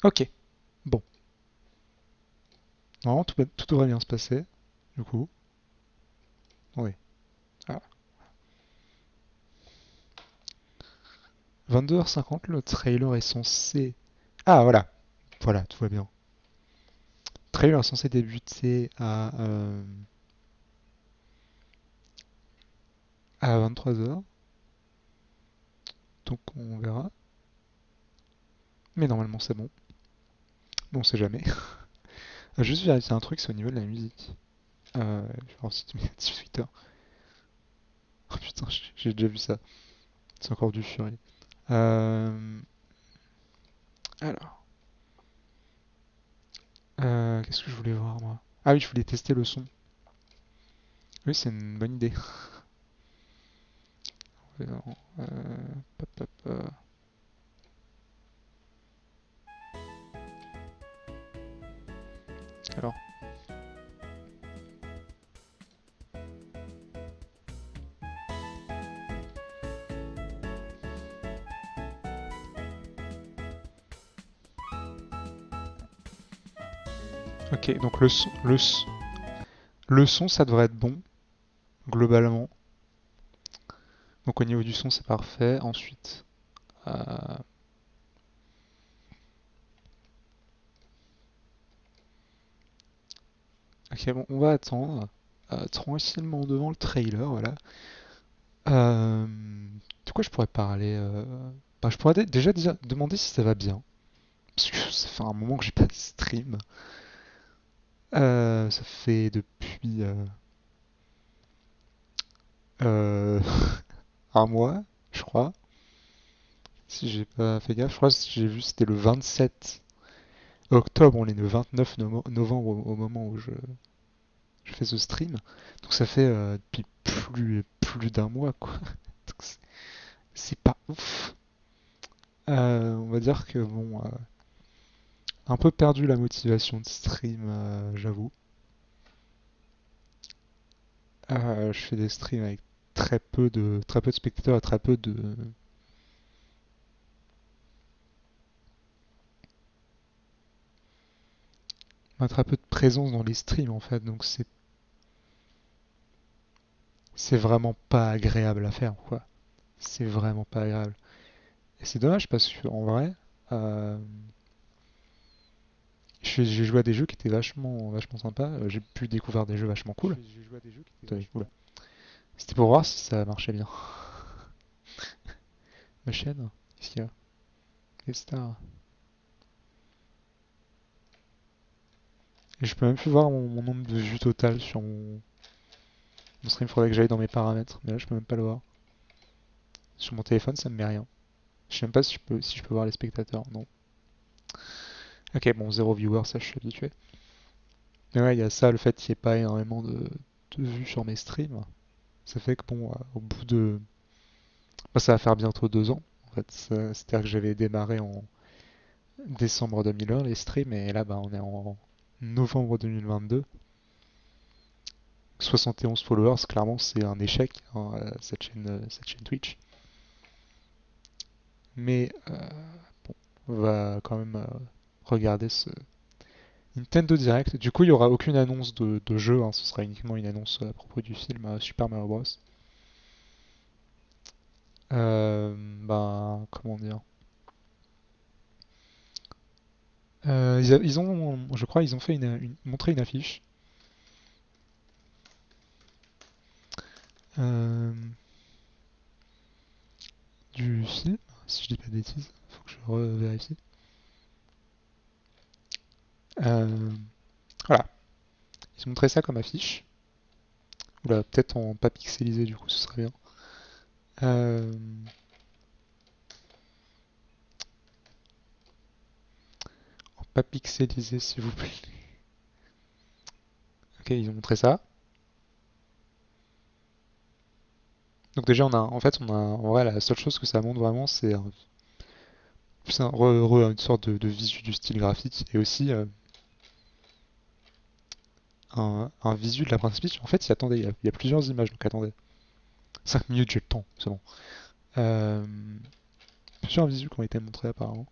Ok, bon. Normalement, tout devrait bien se passer. Du coup, oui. Voilà. 22h50, le trailer est censé... Ah, voilà. Voilà, tout va bien. Le trailer est censé débuter à 23h. Donc, on verra. Mais normalement, c'est bon. Bon, on sait jamais. Juste vérifier un truc, c'est au niveau de la musique. Je vais voir si tu mets 18h. Oh putain, j'ai déjà vu ça. C'est encore du furie. Euh, alors, qu'est-ce que je voulais voir moi? Ah oui, je voulais tester le son. Oui, c'est une bonne idée. Alors, pop, pop, alors, ok, donc le son, ça devrait être bon, globalement. Donc au niveau du son, c'est parfait. Ensuite, euh, ok, bon, on va attendre tranquillement devant le trailer, voilà. De quoi je pourrais parler bah, je pourrais déjà demander si ça va bien. Parce que ça fait un moment que j'ai pas de stream. Ça fait depuis euh, un mois, je crois. Si j'ai pas fait gaffe, je crois que j'ai vu c'était le 27 octobre, on est le 29 novembre au moment où je fais ce stream. Donc ça fait depuis plus d'un mois, quoi. Donc c'est pas ouf. On va dire que bon, un peu perdu la motivation de stream, j'avoue. Je fais des streams avec très peu de spectateurs et très peu de présence dans les streams en fait. Donc c'est vraiment pas agréable à faire, quoi. C'est vraiment pas agréable. Et c'est dommage parce que en vrai, euh, j'ai joué à des jeux qui étaient vachement sympas. J'ai pu découvrir des jeux vachement cool. Attendez, oula. C'était pour voir si ça marchait bien. Ma chaîne, qu'est-ce qu'il y a? Les stars. Et je peux même plus voir mon nombre de vues total sur mon stream. Faudrait que j'aille dans mes paramètres, mais là je peux même pas le voir. Sur mon téléphone, ça me met rien. Je sais même pas si je peux voir les spectateurs. Non. Ok, bon, zéro viewer, ça je suis habitué. Mais ouais, il y a ça, le fait qu'il n'y ait pas énormément de vues sur mes streams. Ça fait que bon, au bout de... bah, ça va faire bientôt 2 ans. En fait, c'est-à-dire que j'avais démarré en décembre 2001 les streams et là bah, on est en novembre 2022. 71 followers, clairement c'est un échec, hein, cette chaîne Twitch. Mais on va quand même regarder ce Nintendo Direct. Du coup, il n'y aura aucune annonce de jeu, hein, ce sera uniquement une annonce à propos du film Super Mario Bros. Ben, comment dire ils ont, je crois, ils ont fait montré une affiche euh, du film, si je dis pas de bêtises, faut que je revérifie. Euh, voilà, ils ont montré ça comme affiche. Oula, peut-être en pas pixelisé, du coup, ce serait bien. Euh, en pas pixelisé, s'il vous plaît. Ok, ils ont montré ça. Donc déjà, en vrai, la seule chose que ça montre vraiment, une sorte de visu du style graphique et aussi un visu de la Princess Peach. En fait, attendez, il y a plusieurs images, donc attendez. 5 minutes, j'ai le temps, c'est bon. Euh, Plusieurs visus qui ont été montrés apparemment.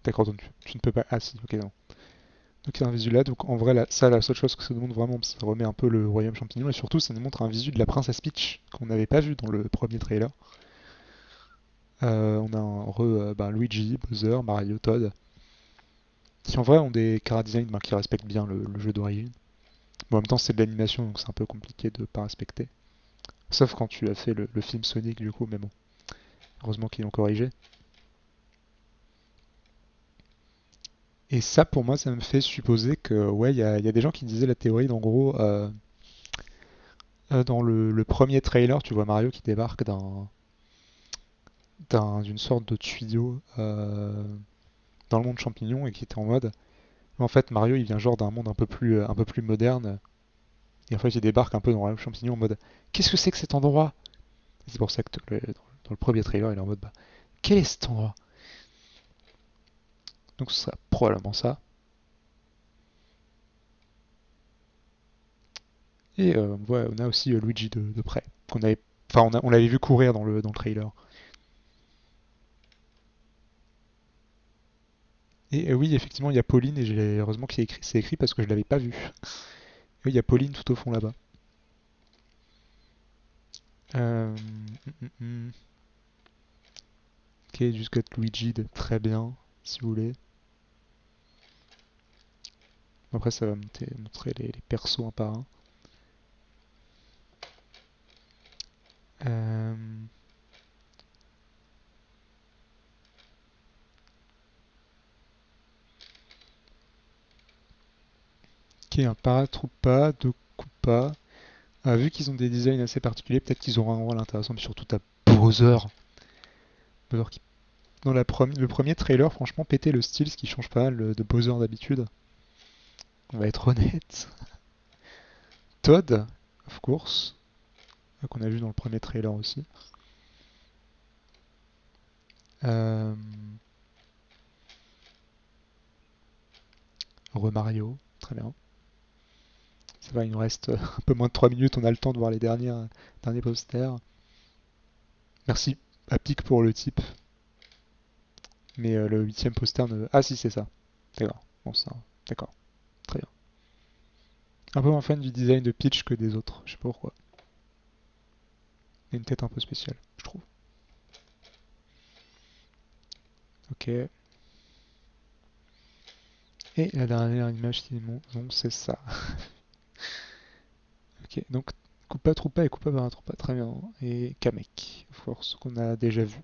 D'accord, donc tu ne peux pas. Ah si, ok, non. Donc il y a un visu là, donc en vrai, ça, la seule chose que ça nous montre vraiment, ça remet un peu le royaume champignon, et surtout, ça nous montre un visu de la princesse Peach, qu'on n'avait pas vu dans le premier trailer. On a Luigi, Bowser, Mario, Toad, qui en vrai ont des chara design qui respectent bien le jeu d'origine. Bon, en même temps, c'est de l'animation, donc c'est un peu compliqué de pas respecter. Sauf quand tu as fait le film Sonic, du coup, mais bon, heureusement qu'ils l'ont corrigé. Et ça, pour moi, ça me fait supposer que, ouais, il y a des gens qui disaient la théorie d'en gros, dans le premier trailer, tu vois Mario qui débarque d'une sorte de tuyau dans le monde champignon et qui était en mode. En fait, Mario, il vient genre d'un monde un peu plus moderne. Et en fait, il débarque un peu dans le champignon en mode qu'est-ce que c'est que cet endroit? Et c'est pour ça que dans le premier trailer, il est en mode bah, quel est cet endroit? Donc ce sera probablement ça. Et ouais, on a aussi Luigi de près. Qu'on avait, enfin, on l'avait vu courir dans le trailer. Et oui, effectivement, il y a Pauline, et heureusement que c'est écrit parce que je l'avais pas vu. Oui, il y a Pauline tout au fond là-bas. Hum. Ok, jusqu'à Luigi, très bien, si vous voulez. Après, ça va montrer les persos un par un. Euh, ok, un Paratroopa, deux Koopa. Vu qu'ils ont des designs assez particuliers, peut-être qu'ils auront un rôle intéressant, mais surtout t'as Bowser. Bowser qui, dans le premier trailer, franchement, pétait le style, ce qui change pas mal de Bowser d'habitude. On va être honnête. Todd, of course, qu'on a vu dans le premier trailer aussi. Euh, Mario, très bien. Ça va, il nous reste un peu moins de 3 minutes, on a le temps de voir les derniers posters. Merci à Pic pour le type, mais le huitième poster ne... Ah si, c'est ça. D'accord, bon ça, d'accord, très bien. Un peu moins fan du design de Peach que des autres, je sais pas pourquoi. Il a une tête un peu spéciale, je trouve. Ok. Et la dernière image qu'ils m'ont, c'est ça. Ok, donc Koopa Troopa et Koopa Paratroopa, très bien. Et Kamek, Force, qu'on a déjà vu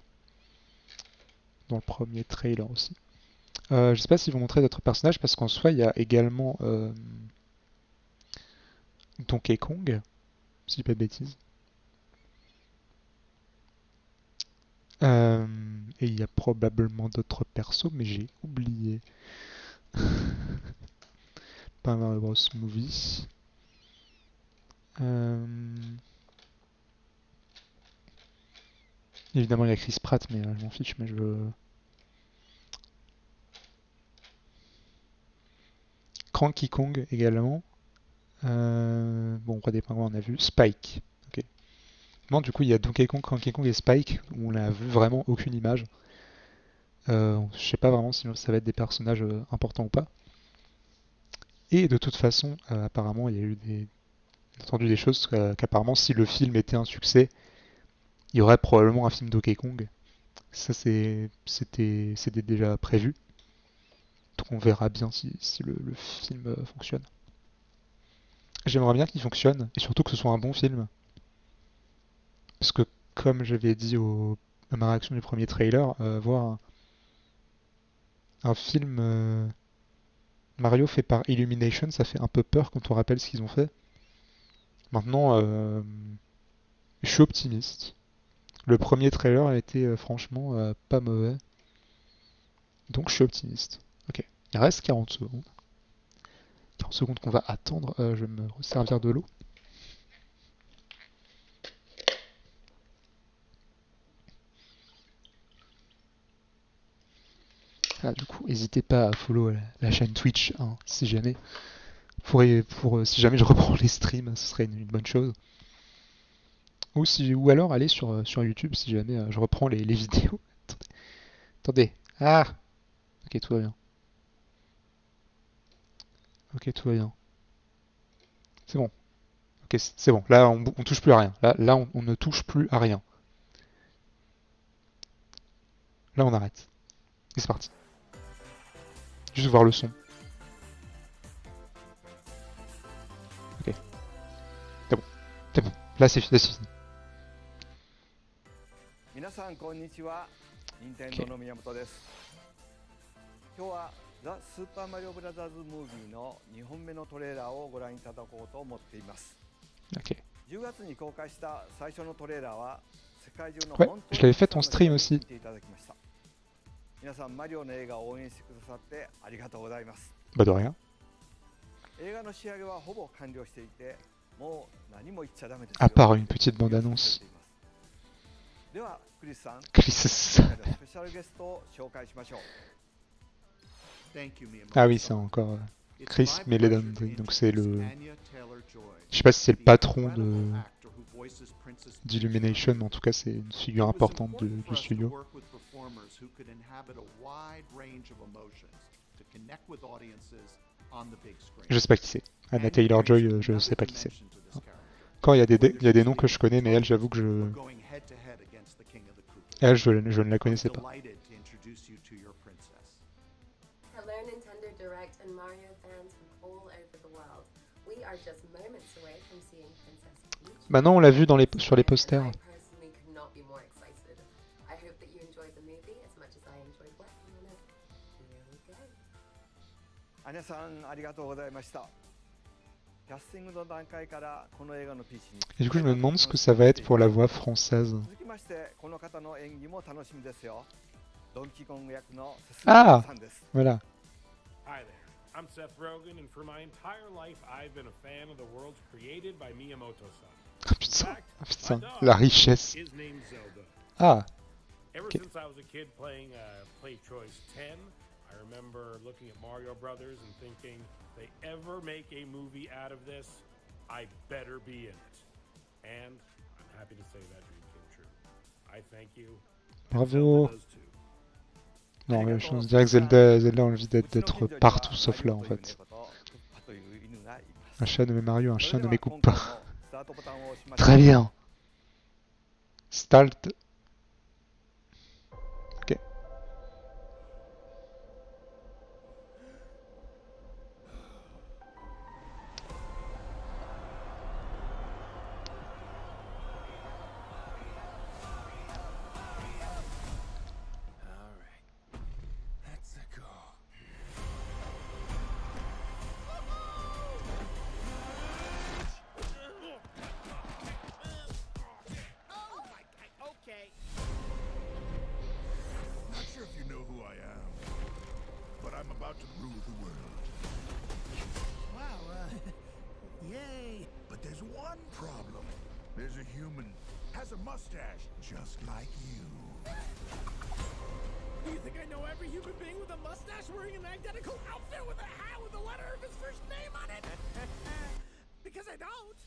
dans le premier trailer aussi. Je sais pas s'ils vont montrer d'autres personnages parce qu'en soi, il y a également Donkey Kong, si je dis pas de bêtises. Euh, et il y a probablement d'autres persos, mais j'ai oublié. Pas Mario Bros Movie. Euh, Évidemment, il y a Chris Pratt, mais je m'en fiche, mais je veux. Cranky Kong également. Bon, Roi des Pingouins, on a vu. Spike. Ok. Non, du coup, il y a Donkey Kong, Cranky Kong et Spike, où on n'a vu vraiment aucune image. Je sais pas vraiment si ça va être des personnages importants ou pas. Et de toute façon, apparemment, il y a eu entendu des choses qu'apparemment, si le film était un succès, il y aurait probablement un film Donkey Kong. Ça, c'était déjà prévu. Donc on verra bien si le film fonctionne. J'aimerais bien qu'il fonctionne, et surtout que ce soit un bon film. Parce que, comme j'avais dit à ma réaction du premier trailer, voir un film Mario fait par Illumination, ça fait un peu peur quand on rappelle ce qu'ils ont fait. Maintenant, je suis optimiste. Le premier trailer a été franchement pas mauvais. Donc je suis optimiste. Ok, il reste 40 secondes. 40 secondes qu'on va attendre. Je vais me servir de l'eau. Ah, du coup, n'hésitez pas à follow la chaîne Twitch, hein, si jamais. Si jamais je reprends les streams, ce serait une bonne chose. Ou alors aller sur YouTube si jamais je reprends les vidéos. Attendez. Ah, Ok, tout va bien. Ok, tout va bien. C'est bon. Ok, c'est bon. Là, on touche plus à rien. Là, on ne touche plus à rien. Là, on arrête. Et c'est parti. Juste voir le son. Ok. C'est bon. C'est bon. Là, c'est fini. Ok. 今日はザ・スーパーマリオブラザーズムービーの2本目のトレーラーをご覧いただこうと思っています。Ok. 10月に公開した最初のトレーラーは世界中の Ouais, 本当 je に l'avais fait en stream 見 aussi. ていただきました。皆さんマリオの映画を応援してくださってありがとうございます。 Bah, de rien. 映画の仕上げはほぼ完了していて、もう何も言っちゃダメです À よ。 part une petite bande-annonce. ではクリスさん、 Chris. スペシャルゲストを紹介しましょう。 Ah oui, c'est encore Chris Meledandri. Donc c'est le... Je sais pas si c'est le patron d'Illumination, mais en tout cas c'est une figure importante du studio. Je sais pas qui c'est. Anna Taylor-Joy, je sais pas qui c'est. Quand il y a des noms que je connais, mais elle, j'avoue que elle, je ne la connaissais pas. Hello Nintendo Direct and Mario fans from all over the world. We are just moments away from seeing Princess Peach. Maintenant, on l'a vu sur les posters. I personally could not be more excited. I hope that you enjoyed the movie as much as I enjoyed working on it. Here we go. アニャさん、ありがとうございました。キャスティングの段階からこの映画のピーチに。 Et du coup, je me demande ce que ça va être pour la voix française. 続きましてこの方の演技も楽しみですよ。ドンキーコング役のセスあさんです。 Voilà. Hi there, I'm Seth Rogen, and for my entire life, I've been a fan of the worlds created by Miyamoto-san. Ah putain, ah, putain, la richesse. His name's Zelda. Ah, Ever Okay. since I was a kid playing Play Choice 10, I remember looking at Mario Brothers and thinking, if they ever make a movie out of this, I better be in it. And I'm happy to say that dream came true. I thank you. and Bravo. Zelda does too. non, mais je dirais que Zelda a envie d'être partout sauf là en fait. Un chat nommé Mario, un chien nommé Koopa. Très bien. Start. Ok. Let's go. Okay. Not sure if you know who I am, but I'm about to rule the world. Wow, yay! But there's one problem. There's a human, has a mustache, just like you. You think I know every human being with a mustache wearing an identical outfit with a hat with the letter of his first name on it? Because I don't.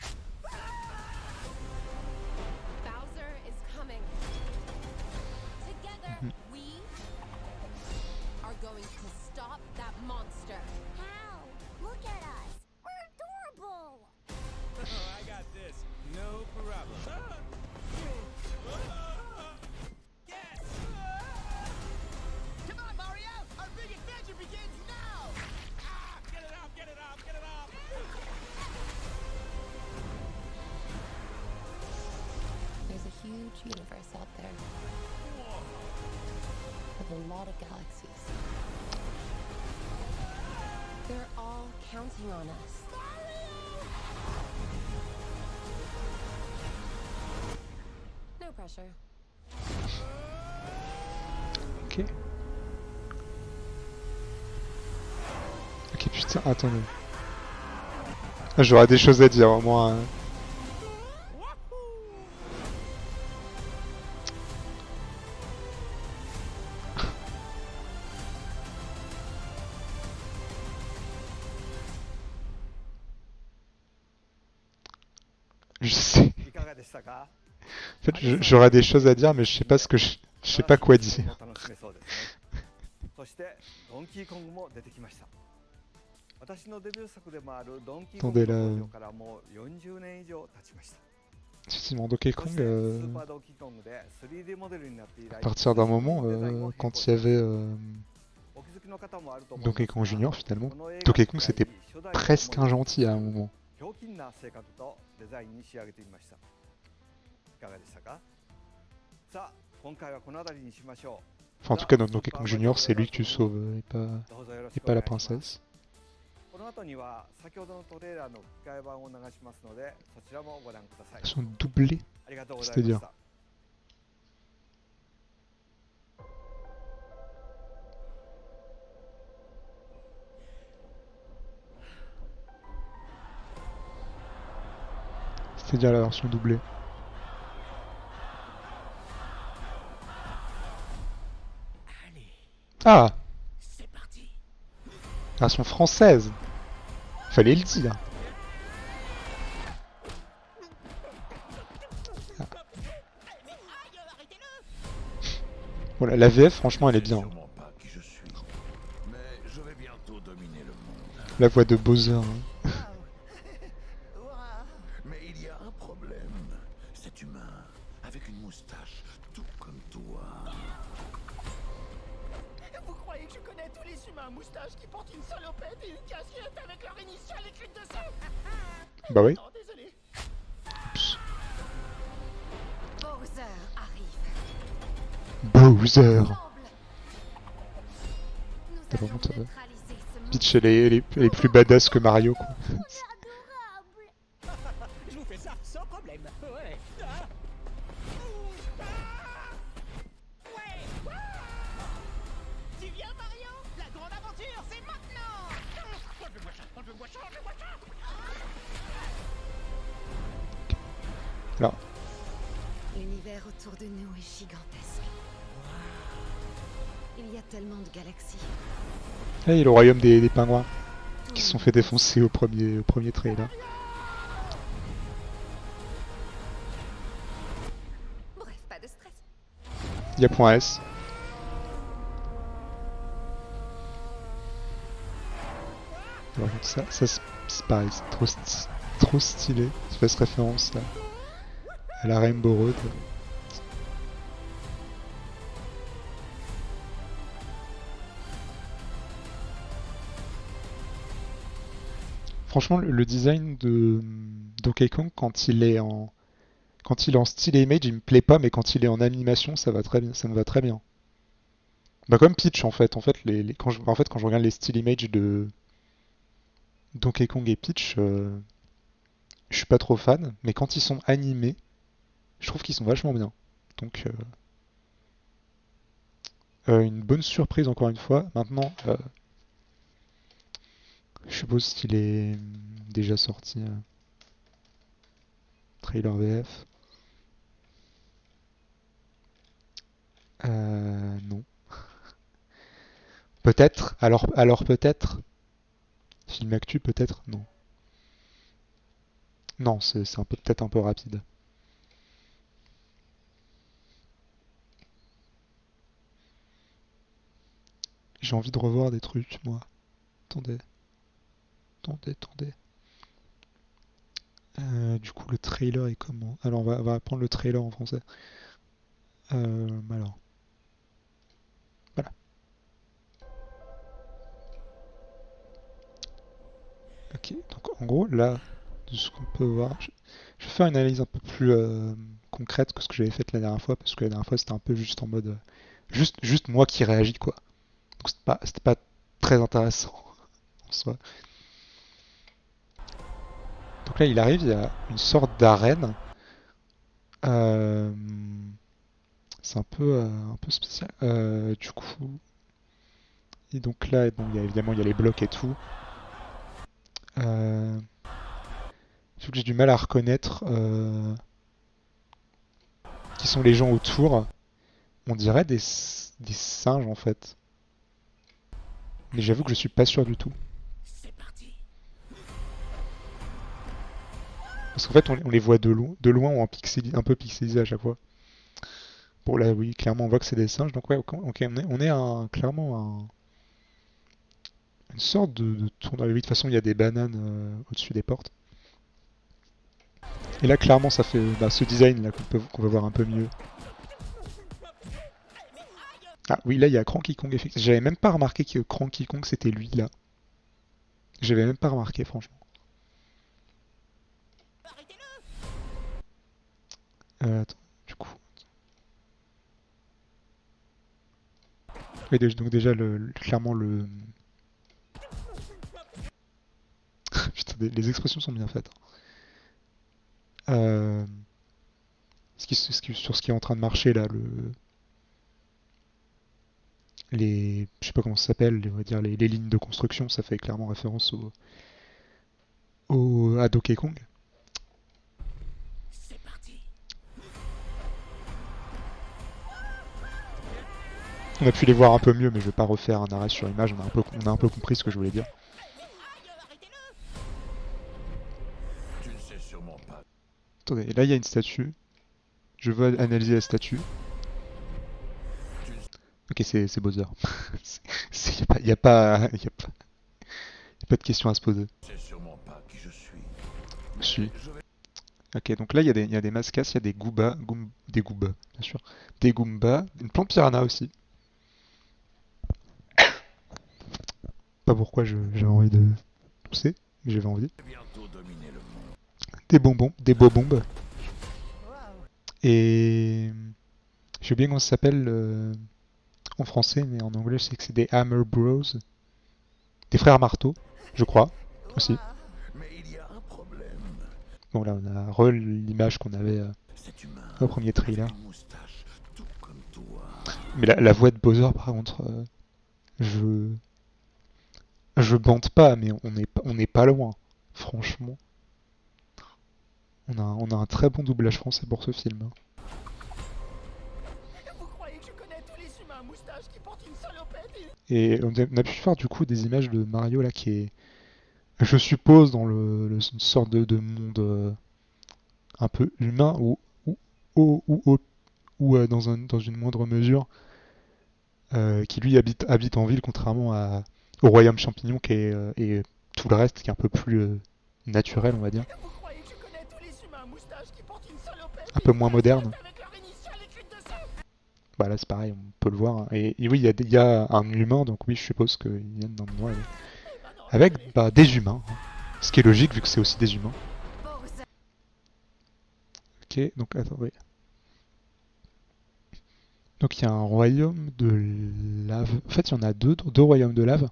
Bowser is coming. Together, we are going to stop that monster. How? Look at us. We're adorable. Oh, I got this. No problem. Yes! Come on, Mario! Our big adventure begins now! Ah! Get it off! Get it off! Get it off! There's a huge universe out there with a lot of galaxies. They're all counting on us. No pressure. Ok. Ok, putain, attendez. Ah, j'aurais des choses à dire, moi. Je sais. いかがでしたか？ En fait, j'aurais des choses à dire, mais je sais pas ce que je sais pas quoi dire. 楽しめそうですね。そそしてドンキーコングも出てきました。私のデビュー作でもあるドンキーコン Attendez グ là. の登場からもう40年以上経ちました。 Effectivement, Donkey そ Kong, してスーパードンキーコングで 3D モデルになって以来 à partir d'un moment, デザインも変更 quand し il y ました avait お気づきの方もあると思うんで Donkey す Kong が Junior, finalement, この映画 Donkey の Kong c'était 初代 presque un gentil à un moment. ひょうきんな性格とデザインに仕上げてみました。いかがでしたか？さあ、今回はこの辺りにしましょ Enfin, en tout cas, dans Donkey Kong Junior, c'est lui que tu sauves う。どうぞよろし et くお pas 願 la いします。 princesse. この後には先ほどのトレーラーの吹き替え版を流しますので、そちらもご覧ください。 Elles sont doublées. ありがとうございました。C'est-à-dire la version doublée. Ah! C'est parti. Version française! Fallait le dire. Ah. Voilà, la VF, franchement, elle est bien. Sûrement pas qui je suis, mais je vais bientôt dominer le monde. La voix de Bowser. Hein. Mais il y a un problème. Cet humain, avec une moustache, tout comme toi. Vous croyez que je connais tous les humains à moustache qui portent une salopette et une casquette avec leur initiale écrite dessus? Bah oui. Non, désolé. Bowser arrive. Bowser! Ensemble. Nous T'as allons vraiment tort. neutraliser ce Peach, elle est plus badass que Mario, quoi. Adorable. Je vous fais ça sans problème. Ouais. Ah. Ouais. Tu viens, Mario? La grande aventure, c'est maintenant. Enlevez-moi ça, enlevez-moi ça, enlevez-moi ça. Alors, L'univers autour de nous est gigantesque. Il y a tellement de galaxies. là, il y a le royaume des pingouins qui se sont fait défoncer au premier trailer. Bref, pas de stress. Il y a point S. Alors, ça c'est pareil, c'est trop stylé. Ça fait référence à la Rainbow Road. Franchement, le design de Donkey Kong quand il est en style image, il me plaît pas, mais quand il est en animation, ça va très bien, ça me va très bien. Bah comme Peach en fait. Quand je regarde les style image de Donkey Kong et Peach, je suis pas trop fan, mais quand ils sont animés, je trouve qu'ils sont vachement bien. Donc une bonne surprise encore une fois. Maintenant, je suppose qu'il est déjà sorti. Trailer VF. Non. Peut-être. Alors peut-être. Film Actu peut-être. Non. Non, c'est peut-être un peu rapide. J'ai envie de revoir des trucs, moi. Attendez. Du coup, le trailer est comment? Alors, on va prendre le trailer en français. Alors. Voilà. Ok, donc en gros, là, de ce qu'on peut voir, je vais faire une analyse un peu plus concrète que ce que j'avais fait la dernière fois, parce que la dernière fois, c'était un peu juste en mode... juste moi qui réagis, quoi. Donc, c'était pas très intéressant, en soi. Donc là, il arrive, il y a une sorte d'arène. C'est un peu spécial. Du coup, et donc là, bon, évidemment, il y a les blocs et tout. Sauf que j'ai du mal à reconnaître qui sont les gens autour. On dirait des singes en fait. Mais j'avoue que je suis pas sûr du tout. Parce qu'en fait, on les voit de loin ou un peu pixelisés à chaque fois. Bon, là, oui, clairement, on voit que c'est des singes. Donc, ouais, ok, on est clairement une sorte de tournoi. Oui, de toute façon, il y a des bananes au-dessus des portes. Et là, clairement, ça fait ce design là qu'on va voir un peu mieux. Ah oui, là, il y a Cranky Kong, effectivement. J'avais même pas remarqué que Cranky Kong, c'était lui, là. J'avais même pas remarqué, franchement. Attends, du coup... Oui, donc déjà, clairement, le... Putain, les expressions sont bien faites. Sur ce qui est en train de marcher, là, je sais pas comment ça s'appelle, on va dire les lignes de construction, ça fait clairement référence à Donkey Kong. C'est parti. On a pu les voir un peu mieux, mais je vais pas refaire un arrêt sur image, on a un peu compris ce que je voulais dire. Tu ne sais sûrement pas. Attendez, là il y a une statue. Je veux analyser la statue. Ok, c'est Bowser. Y a pas de question à se poser. Tu ne sais sûrement pas qui je suis. Je suis. Ok, donc là il y a des mascasses, il y a des Goombas, des Goombas, bien sûr. Des Goombas, une plante piranha aussi. Pas pourquoi j'avais envie de tousser, mais j'avais envie. Bientôt dominer le monde. Des bonbons, des bobombes. Et j'ai oublié comment ça s'appelle en français, mais en anglais je sais que c'est des Hammer Bros. Des frères marteau, je crois, aussi. Mais il y a un problème. Bon là on a l'image qu'on avait Cet humain au premier trailer. a une moustache, tout comme toi. Mais la voix de Bowser par contre, je bande pas, mais on n'est pas loin, franchement. On a un très bon doublage français pour ce film. Hein. Vous croyez que je connais tous les humains à moustache qui portent une salopette Et on a pu faire du coup des images de Mario là qui est, je suppose, dans une sorte de monde un peu humain ou dans une moindre mesure qui lui habite en ville contrairement au royaume champignon qui est, et tout le reste qui est un peu plus naturel on va dire. Vous croyez que je connais tous les humains à moustache qui portent une salopette Un peu moins moderne. avec leur initiale écrite dessus? Bah là c'est pareil, on peut le voir. Hein. Et oui, il y a un humain, donc oui je suppose qu'ils viennent d'un endroit avec des humains. Hein. Ce qui est logique vu que c'est aussi des humains. Ok, donc attendez. Donc il y a un royaume de lave. En fait, il y en a deux royaumes de lave.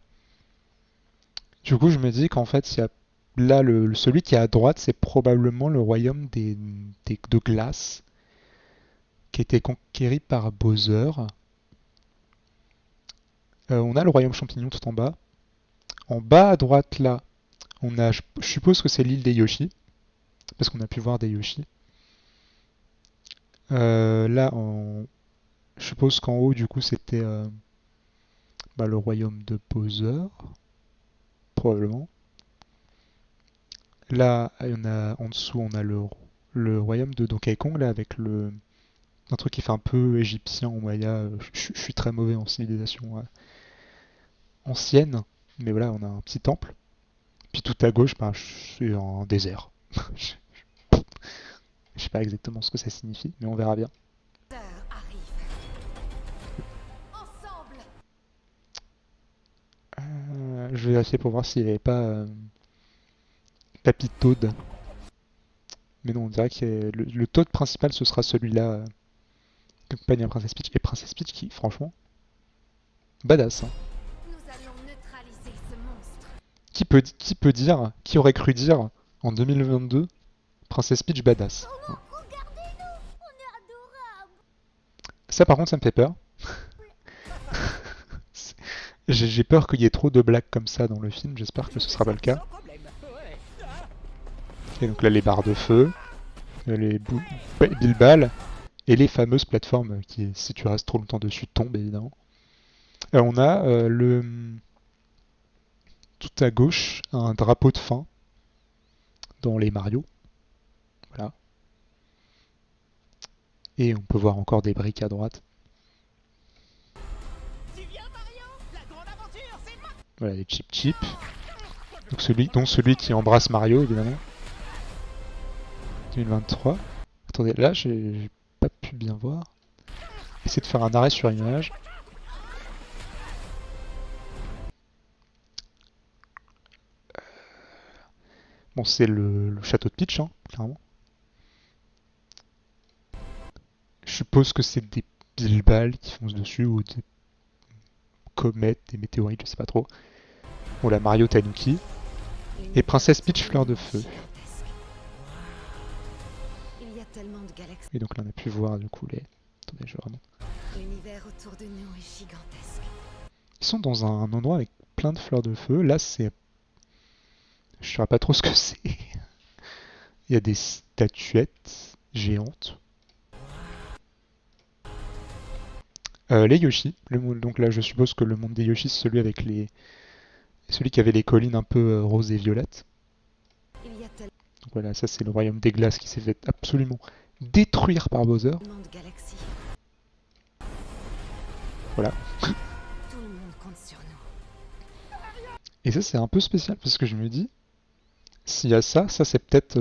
Du coup, je me dis qu'en fait, il y a là celui qui est à droite, c'est probablement le royaume de glace qui a été conquéri par Bowser. On a le royaume champignon tout en bas. En bas à droite, là, on a, je suppose que c'est l'île des Yoshi, parce qu'on a pu voir des Yoshi. Là, je suppose qu'en haut, du coup, c'était le royaume de Bowser, probablement. Là, en dessous, on a le royaume de Donkey Kong, là, avec un truc qui fait un peu égyptien ou maya. Je suis très mauvais en civilisation ancienne, mais voilà, on a un petit temple. Puis tout à gauche, c'est un désert. Je sais pas exactement ce que ça signifie, mais on verra bien. Je vais vérifier pour voir s'il n'y avait pas Papy Toad. Mais non, on dirait que le Toad principal, ce sera celui-là. Compagnie à Princess Peach. Et Princess Peach qui, franchement, badass. Hein. Nous allons neutraliser ce monstre. Qui aurait cru dire en 2022 Princess Peach badass. Hein. Regardez-nous, on est adorables. Ça par contre ça me fait peur. J'ai peur qu'il y ait trop de blagues comme ça dans le film, j'espère que ce sera pas le cas. Et donc là les barres de feu, les billes-balles et les fameuses plateformes qui, si tu restes trop longtemps dessus, tombent évidemment. On a tout à gauche un drapeau de fin dans les Mario. Voilà. Et on peut voir encore des briques à droite. Tu viens, Mario? La grande aventure, c'est maintenant! Voilà, les Chip Chip. Donc celui qui embrasse Mario, évidemment. 2023. Attendez, là, j'ai pas pu bien voir. Essayer de faire un arrêt sur image. Bon, c'est le château de Peach, hein, clairement. Je suppose que c'est des billes-balles qui foncent dessus ou des comètes, des météorites, je sais pas trop. Bon, la Mario Tanuki. Et Princesse Peach Fleur de Feu. Il y a tellement de galaxies. Et donc là, on a pu voir du coup les. Attendez, je remonte. L'univers autour de nous est gigantesque. Ils sont dans un endroit avec plein de fleurs de feu. Là, c'est. Je sais pas trop ce que c'est. Il y a des statuettes géantes. Les Yoshi. Donc là, je suppose que le monde des Yoshi, c'est celui avec les. Celui qui avait les collines un peu roses et violettes. Il y a tellement Donc voilà, ça c'est le royaume des glaces qui s'est fait absolument détruire par Bowser. de galaxies. Voilà. Tout le monde compte sur nous. Et ça c'est un peu spécial parce que je me dis, s'il y a ça c'est peut-être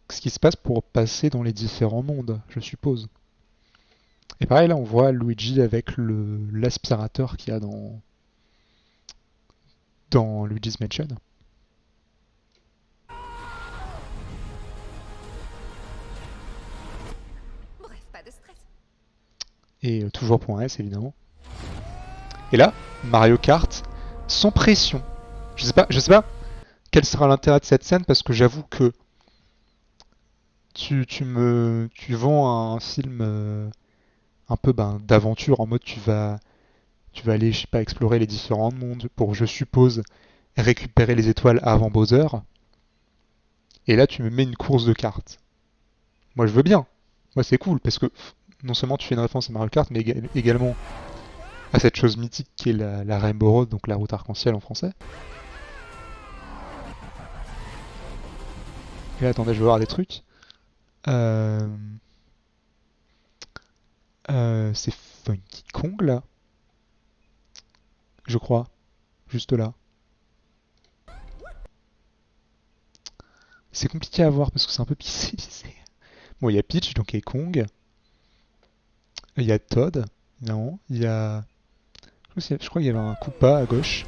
ce qui se passe pour passer dans les différents mondes, je suppose. Et pareil là on voit Luigi avec l'aspirateur qu'il y a dans Luigi's Mansion. Bref, pas de stress. Et toujours point S évidemment. Et là, Mario Kart sans pression. Je sais pas quel sera l'intérêt de cette scène parce que j'avoue que tu vends un film un peu d'aventure en mode tu vas aller, je sais pas, explorer les différents mondes pour, je suppose, récupérer les étoiles avant Bowser. Et là, tu me mets une course de cartes. Moi, je veux bien. Moi, c'est cool parce que non seulement tu fais une référence à Mario Kart, mais également à cette chose mythique qui est la Rainbow Road, donc la route arc-en-ciel en français. Et là, attendez, je vais voir des trucs. C'est Funky Kong là, je crois, juste là. C'est compliqué à voir parce que c'est un peu pixelisé. Bon, il y a Peach, donc et Kong. Il y a Todd, non, il y a. Je crois qu'il y avait un Koopa à gauche.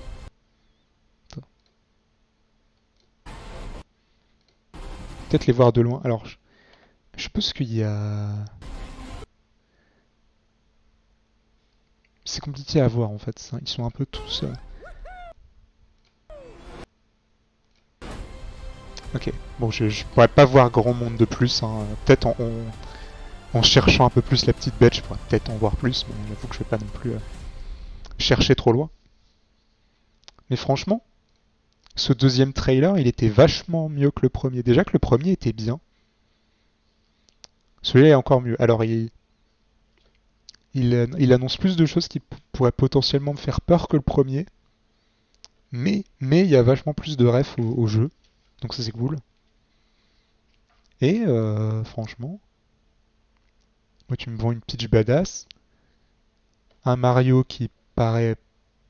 Attends. Peut-être les voir de loin. Alors, je suppose qu'il y a. C'est compliqué à voir en fait, ça. Ils sont un peu tous. Ok, bon, je pourrais pas voir grand monde de plus. Hein. Peut-être en cherchant un peu plus la petite bête, je pourrais peut-être en voir plus, mais j'avoue que je vais pas non plus chercher trop loin. Mais franchement, ce deuxième trailer, il était vachement mieux que le premier. Déjà que le premier était bien. Celui-là est encore mieux. Alors, il annonce plus de choses qui pourraient potentiellement me faire peur que le premier. Mais il y a vachement plus de refs au jeu. Donc ça c'est cool. Et franchement, moi tu me vends une Peach badass. Un Mario qui paraît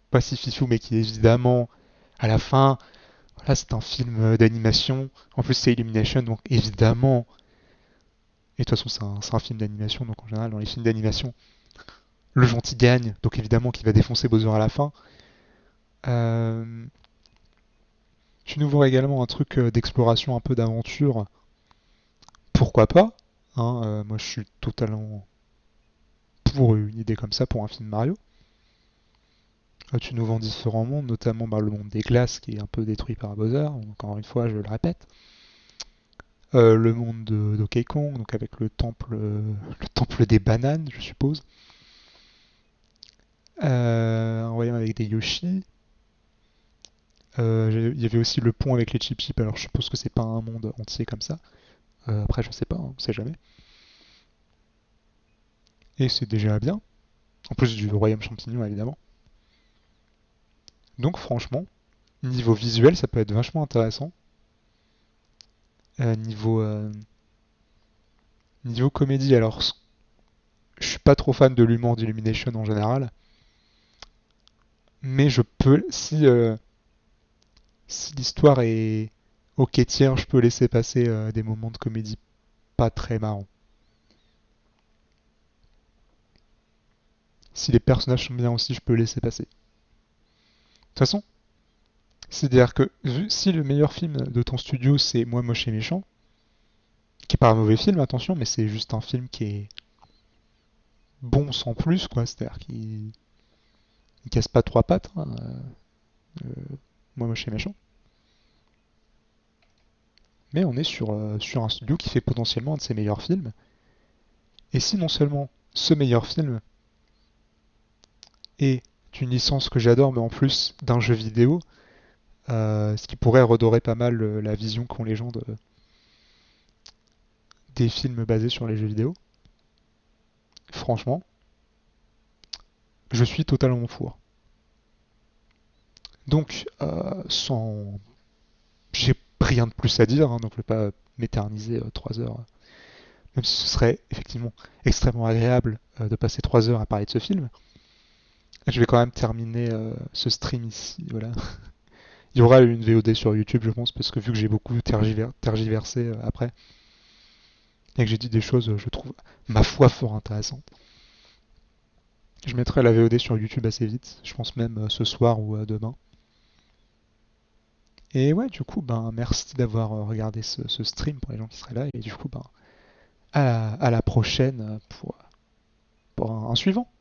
pas si fifou mais qui évidemment à la fin, voilà, c'est un film d'animation. En plus c'est Illumination donc évidemment. Et de toute façon c'est un film d'animation donc en général dans les films d'animation le gentil gagne, donc évidemment qu'il va défoncer Bowser à la fin. Tu nous vois également un truc d'exploration, un peu d'aventure. Pourquoi pas hein, moi je suis totalement pour une idée comme ça pour un film Mario. Tu nous vends différents mondes, notamment le monde des glaces qui est un peu détruit par Bowser, encore une fois je le répète. Le monde de Donkey Kong, donc avec le temple des bananes, je suppose. Un royaume avec des Yoshi. Il y avait aussi le pont avec les Chip Chip, alors je suppose que c'est pas un monde entier comme ça. Après, je sais pas, on sait jamais. Et c'est déjà bien. En plus du royaume champignon, évidemment. Donc, franchement, niveau visuel, ça peut être vachement intéressant. Niveau comédie, alors, je suis pas trop fan de l'humour d'Illumination en général. Mais je peux, si l'histoire est ok tiers, je peux laisser passer des moments de comédie pas très marrants. Si les personnages sont bien aussi, je peux laisser passer. De toute façon, c'est-à-dire que si le meilleur film de ton studio c'est Moi Moche et Méchant, qui est pas un mauvais film, attention, mais c'est juste un film qui est bon sans plus, quoi. C'est-à-dire qu'il il casse pas trois pattes, hein, Moi Moche et Méchant. Mais on est sur un studio qui fait potentiellement un de ses meilleurs films. Et si non seulement ce meilleur film est une licence que j'adore, mais en plus d'un jeu vidéo, ce qui pourrait redorer pas mal la vision qu'ont les gens des films basés sur les jeux vidéo. Franchement, je suis totalement four. Donc, j'ai rien de plus à dire, hein, donc je vais pas m'éterniser 3 heures. Même si ce serait effectivement extrêmement agréable de passer 3 heures à parler de ce film. Je vais quand même terminer ce stream ici, voilà. Il y aura une VOD sur YouTube, je pense, parce que vu que j'ai beaucoup tergiversé après, et que j'ai dit des choses, je trouve, ma foi, fort intéressantes. Je mettrai la VOD sur YouTube assez vite, je pense même ce soir ou demain. Et ouais, du coup, ben, merci d'avoir regardé ce stream pour les gens qui seraient là, et du coup, ben, à la prochaine pour un suivant.